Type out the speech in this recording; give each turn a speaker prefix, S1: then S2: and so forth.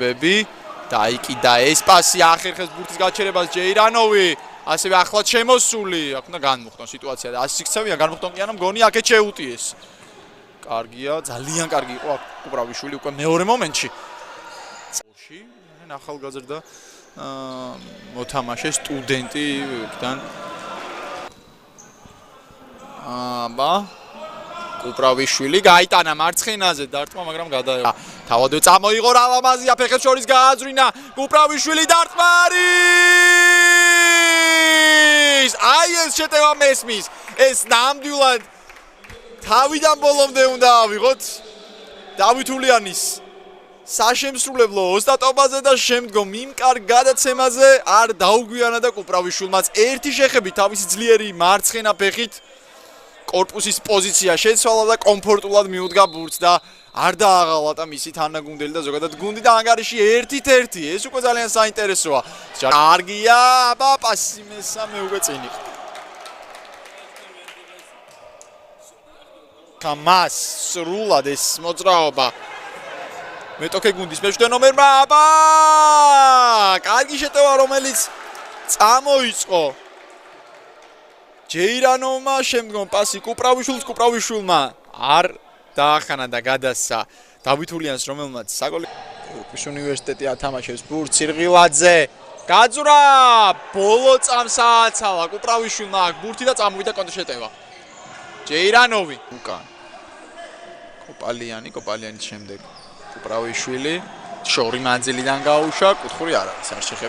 S1: ბები დაიკიდა ეს პასი ახერხებს ბურთის გაჩერებას ჯეირანოვი ასევე ახლად შემოსული აქ უნდა განმოხტონ სიტუაცია და 100-ია განმოხტონ კი არა მგონი აქეთ შეუტიეს კარგია ძალიან კარგი იყო აქ კუპრავიშვილი უკვე მეორე მომენტში ახალგაზრდა მოთამაშე სტუდენტი იქიდან აბა კუპრავიშვილი გაიტანა მარცხენაზე დარტყმა მაგრამ გადაევა თავადვე წამოიღო რავამაზია ფეხებს შორის გააძვინა კუპრავიშვილი დარტყმა არის აი ეს შეტევა მესმის ეს ნამდვილად თავიდან ბოლომდე უნდა ავიღოთ დავით ულიანის საშემსრულებლო ოსტატობაზე და შემდგომ იმ კარგ გადაცემაზე არ დაუგვიანა და კუპრავიშვილმაც ერთი შეხები თავისი ძლიერი მარცხენა ფეხით კორპუსის პოზიცია შეცვალა და კომფორტულად მიუდგა ბურთს და არ დააღალატა მისი თანაგუნდელი და ზოგადად გუნდი და ანგარიში 1-1 ეს უკვე ძალიან საინტერესოა კარგია აბა პასი მესამე უკვე წინ იყო კამას სრულად ეს მოძრაობა მეტოქე გუნდის მეშვიდე ნომერმა აბა კარგი შეტევა რომელიც წამოიწყო ჯეირანოვმა შემდგომ პასი კუპრავიშვილმა არ დაახანა და გადასცა დავით ულიანს რომელმაც საგოლი კურკის უნივერსიტეტი ათამაშებს ბურთს სირღილაძე გაძვრა ბოლო წამს ააცალა კუპრავიშვილმა აქ ბურთი და წამოვიდა კონტრშეტევა ჯეირანოვი უკან კოპალიანის შემდეგ კუპრავიშვილი შორი მანძილიდან გაუშვა კუთხური არ არის არ შეხები